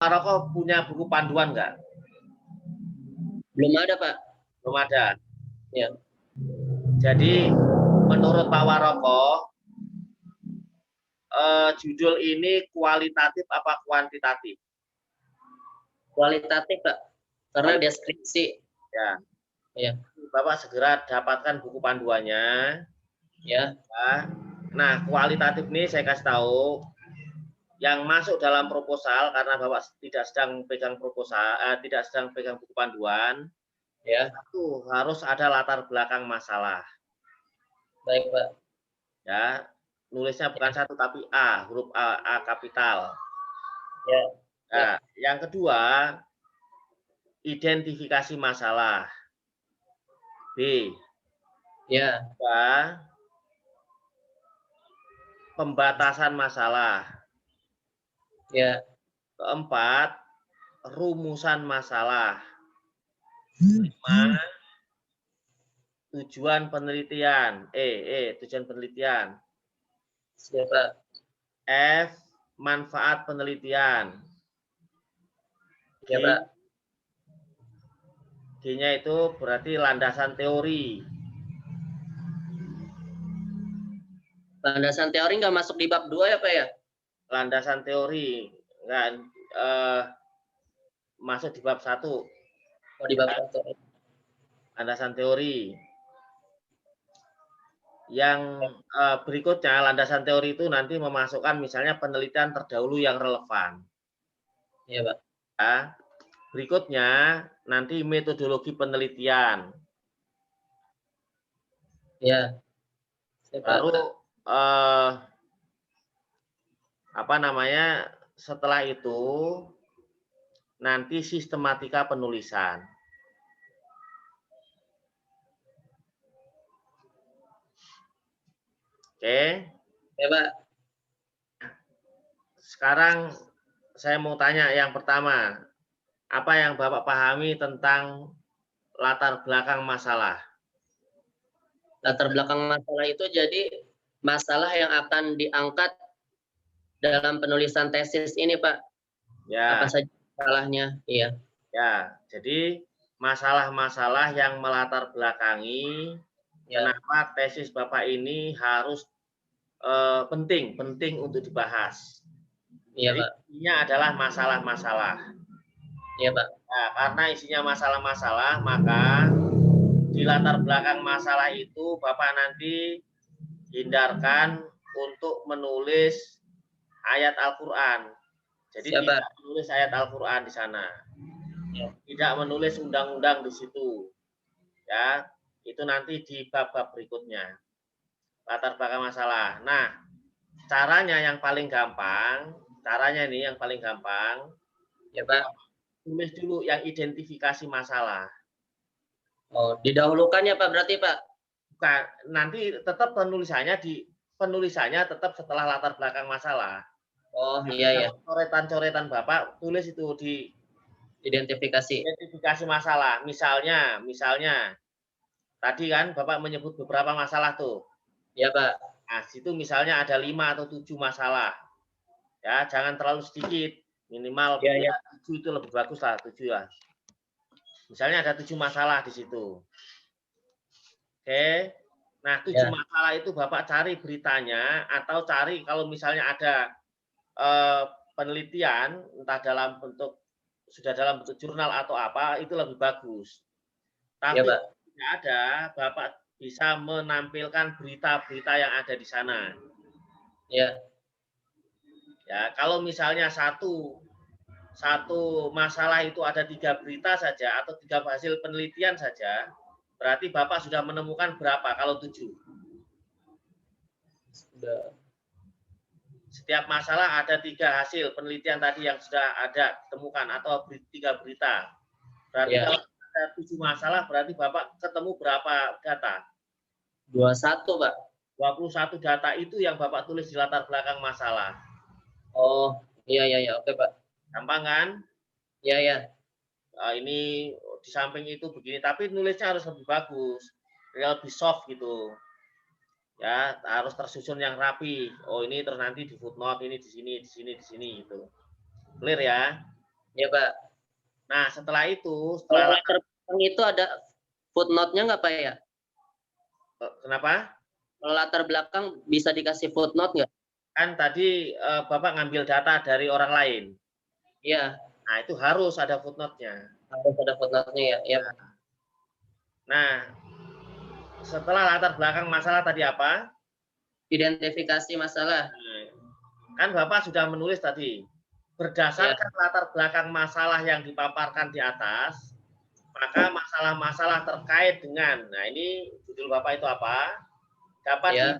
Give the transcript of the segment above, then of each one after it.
Maroko punya buku panduan nggak? Belum ada, Pak. Belum ada. Ya. Jadi menurut Pak Waroko, judul ini kualitatif apa kuantitatif? Kualitatif, Pak. Karena deskripsi. Ya. Ya. Bapak segera dapatkan buku panduannya. Ya. Nah, kualitatif ini saya kasih tahu yang masuk dalam proposal karena Bapak tidak sedang pegang proposal, tidak sedang pegang buku panduan. Ya. Itu harus ada latar belakang masalah. Baik, Pak. Ya, nulisnya bukan satu tapi A, huruf A kapital. Ya. Nah, yang kedua, identifikasi masalah. B. Ya. Pembatasan masalah. Ya. Keempat, rumusan masalah. 5, tujuan penelitian. Tujuan penelitian. Siapa? F, manfaat penelitian. Ya, Pak. G-nya itu berarti landasan teori. Landasan teori nggak masuk di bab 2 ya, Pak ya? Landasan teori nggak masuk di bab 1. Oh, di bab 1. Landasan teori. Yang berikutnya, landasan teori itu nanti memasukkan misalnya penelitian terdahulu yang relevan. Iya, Pak. Ya. Berikutnya, nanti metodologi penelitian. Ya. Baru setelah itu nanti sistematika penulisan. Oke. Ya, Pak. Sekarang saya mau tanya yang pertama, apa yang Bapak pahami tentang latar belakang masalah? Latar belakang masalah itu jadi masalah yang akan diangkat dalam penulisan tesis ini, Pak. Ya. Apa saja masalahnya? Iya. Ya, jadi masalah-masalah yang melatar belakangi kenapa tesis Bapak ini harus penting untuk dibahas. Iya, jadi Pak. Isinya adalah masalah-masalah. Iya, Pak. Nah, karena isinya masalah-masalah, maka di latar belakang masalah itu Bapak nanti hindarkan untuk menulis ayat Al-Qur'an. Jadi tidak menulis ayat Al-Qur'an di sana. Ya. Tidak menulis undang-undang di situ. Ya, itu nanti di bab-bab berikutnya. Latar belakang masalah. Nah, caranya yang paling gampang, ya, Pak. Tulis dulu yang identifikasi masalah. Oh, didahulukan ya, Pak, berarti, Pak? Bukan, nanti tetap penulisannya tetap setelah latar belakang masalah. Oh, iya. Coretan-coretan Bapak tulis itu di identifikasi masalah. Misalnya tadi kan Bapak menyebut beberapa masalah tuh. Ya, Pak. Nah, situ misalnya ada 5 atau 7 masalah. Ya, jangan terlalu sedikit. Minimal 7 itu lebih bagus lah, 7 lah. Misalnya ada 7 masalah di situ. Oke. Nah, 7 masalah itu Bapak cari beritanya atau cari kalau misalnya ada penelitian entah sudah dalam bentuk jurnal atau apa, itu lebih bagus. Tapi tidak ada, Bapak bisa menampilkan berita-berita yang ada di sana. Ya. Ya, kalau misalnya satu masalah itu ada 3 berita saja atau 3 hasil penelitian saja, berarti Bapak sudah menemukan berapa kalau 7? Sudah. Setiap masalah ada 3 hasil penelitian tadi yang sudah ada ditemukan atau 3 berita. Berarti kalau ada 7 masalah berarti Bapak ketemu berapa data? 21, Pak. 21 data itu yang Bapak tulis di latar belakang masalah. Oh, iya. Oke, Pak. Gampang kan? Iya. Ini di samping itu begini, tapi nulisnya harus lebih bagus, lebih soft gitu. Ya, harus tersusun yang rapi. Oh, ini terus nanti di footnote, ini di sini gitu. Clear ya? Ya Pak. Nah, setelah itu, Kalau setelah latar belakang itu ada footnote-nya nggak Pak ya? kenapa? Kalau latar belakang bisa dikasih footnote nggak? Kan tadi Bapak ngambil data dari orang lain. Iya, Nah, itu harus ada footnote-nya. harus ada footnote-nya ya. Ya Pak. Nah, setelah latar belakang masalah tadi apa? Identifikasi masalah. Nah, kan Bapak sudah menulis tadi. Ya, Berdasarkan latar belakang masalah yang dipaparkan di atas, maka masalah-masalah terkait dengan, nah ini judul Bapak itu apa? ya,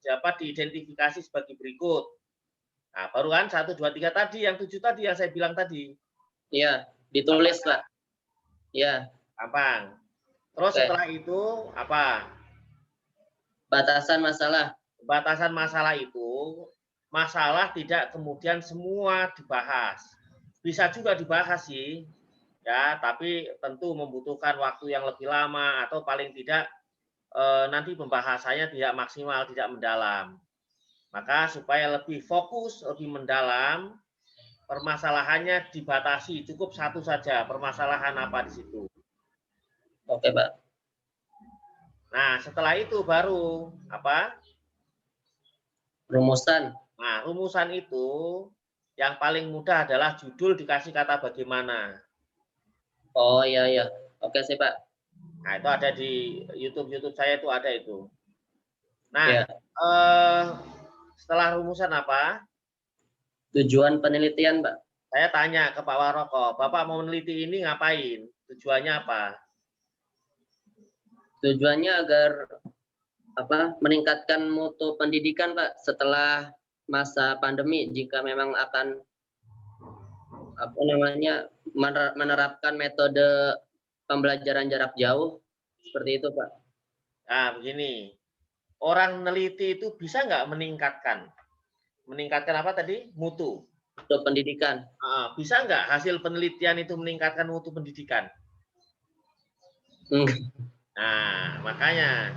Dapat diidentifikasi sebagai berikut. Nah, baru kan 1, 2, 3 tadi, yang 7 tadi yang saya bilang tadi. ya. Gampang, Ditulis Pak. Ya, gampang. Terus oke. setelah itu apa? Batasan masalah. Batasan masalah itu, masalah tidak kemudian semua dibahas. Bisa juga dibahas sih, ya, tapi tentu membutuhkan waktu yang lebih lama atau paling tidak nanti pembahasannya tidak maksimal, tidak mendalam. Maka supaya lebih fokus, lebih mendalam, permasalahannya dibatasi, cukup satu saja, permasalahan apa di situ. Oke Pak. Nah, setelah itu baru apa? Rumusan. Nah, rumusan itu yang paling mudah adalah judul dikasih kata bagaimana. Oh iya, iya. Oke sih Pak. Nah, itu ada di YouTube saya itu ada itu. Nah, Ya. eh, setelah rumusan apa? Tujuan penelitian Pak. Saya tanya ke Pak Waroko, Bapak mau meneliti ini ngapain? Tujuannya apa? Tujuannya agar meningkatkan mutu pendidikan Pak setelah masa pandemi jika memang akan menerapkan metode pembelajaran jarak jauh seperti itu Pak. Nah, begini, orang meneliti itu bisa nggak meningkatkan? Meningkatkan apa tadi? Mutu. Mutu pendidikan. Bisa nggak hasil penelitian itu meningkatkan mutu pendidikan? Nah, makanya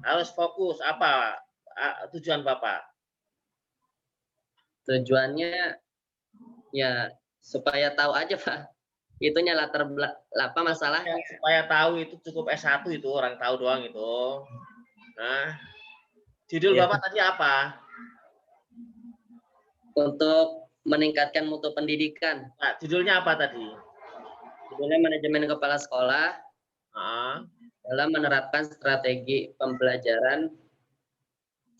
harus fokus apa tujuan Bapak? Tujuannya ya supaya tahu aja Pak. Itunya apa masalahnya. Supaya tahu itu cukup S1 itu, orang tahu doang itu. Nah, judul Ya. Bapak tadi apa? Untuk meningkatkan mutu pendidikan. Nah, judulnya apa tadi? Judulnya manajemen kepala sekolah Nah, dalam menerapkan strategi pembelajaran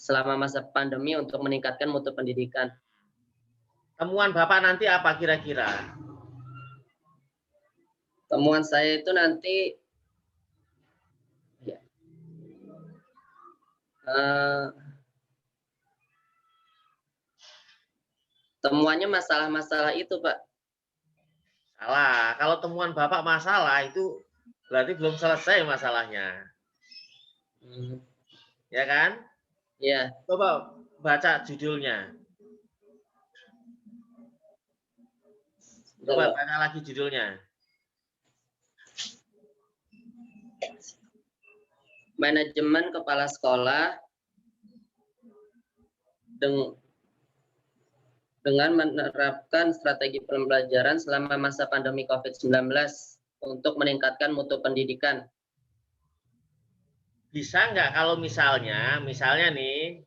selama masa pandemi untuk meningkatkan mutu pendidikan. temuan Bapak nanti apa kira-kira? Temuan saya itu nanti ya, temuannya masalah-masalah itu, Pak. Salah. Kalau temuan Bapak masalah itu berarti belum selesai masalahnya. Ya kan? Ya, Coba baca judulnya. Coba Pak. baca lagi judulnya. Manajemen kepala sekolah dengan menerapkan strategi pembelajaran selama masa pandemi COVID-19 untuk meningkatkan mutu pendidikan. Bisa nggak kalau misalnya nih,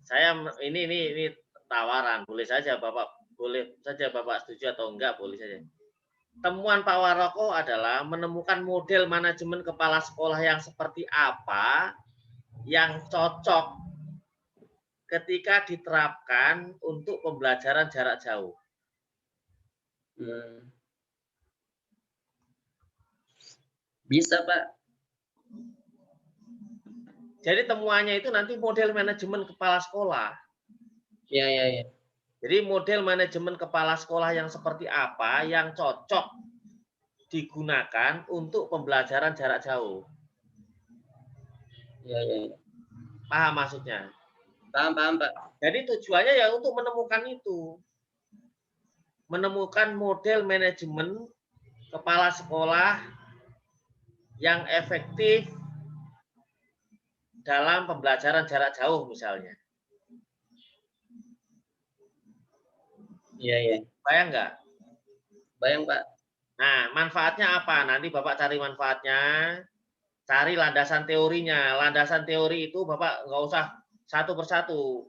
saya ini tawaran, boleh saja Bapak setuju atau enggak, boleh saja. Temuan Pak Waroko adalah menemukan model manajemen kepala sekolah yang seperti apa yang cocok ketika diterapkan untuk pembelajaran jarak jauh. Bisa, Pak. Jadi temuannya itu nanti model manajemen kepala sekolah. Ya, ya, ya. Jadi model manajemen kepala sekolah yang seperti apa yang cocok digunakan untuk pembelajaran jarak jauh. Ya, ya, ya. Paham maksudnya? Paham, paham, Pak. Jadi tujuannya ya untuk menemukan itu. Menemukan model manajemen kepala sekolah yang efektif dalam pembelajaran jarak jauh misalnya. Iya, iya. Bayang nggak? Bayang, Pak. Nah, manfaatnya apa? Nanti Bapak cari manfaatnya, cari landasan teorinya. Landasan teori itu Bapak nggak usah satu persatu.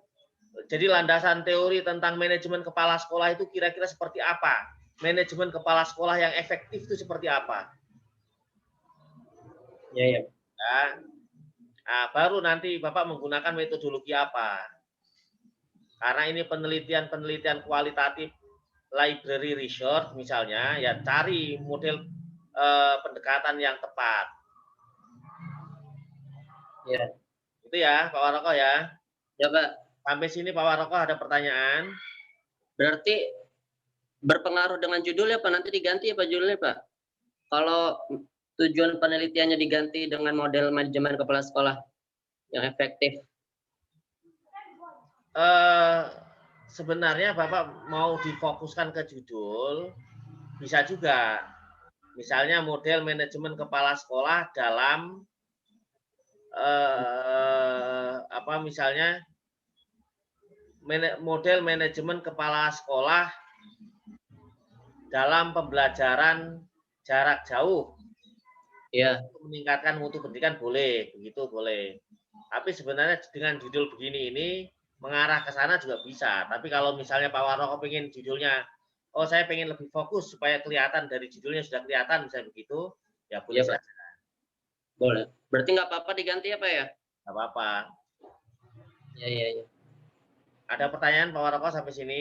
Jadi landasan teori tentang manajemen kepala sekolah itu kira-kira seperti apa? Manajemen kepala sekolah yang efektif itu seperti apa? Ya, ya. Ya. Nah, baru nanti Bapak menggunakan metodologi apa? Karena ini penelitian-penelitian kualitatif library research misalnya, ya cari model pendekatan yang tepat. Ya. Itu ya, Pak Waroko ya. Ya, Pak. Sampai sini Pak Waroko ada pertanyaan? Berarti berpengaruh dengan judulnya, Pak. Nanti diganti ya, Pak, judulnya, Pak. Kalau tujuan penelitiannya diganti dengan model manajemen kepala sekolah yang efektif. Sebenarnya Bapak mau difokuskan ke judul, bisa juga. Misalnya model manajemen kepala sekolah dalam misalnya model manajemen kepala sekolah dalam pembelajaran jarak jauh. Ya. Meningkatkan mutu pendidikan boleh, begitu boleh. Tapi sebenarnya dengan judul begini ini mengarah ke sana juga bisa. Tapi kalau misalnya Pak Waroko pengen judulnya, oh saya pengen lebih fokus supaya kelihatan dari judulnya sudah kelihatan, misalnya begitu, ya boleh Ya, Pak. saja. Boleh. Berarti nggak apa-apa diganti ya, Pak ya? Nggak apa-apa. Ya, ya, ya. Ada pertanyaan Pak Waroko sampai sini?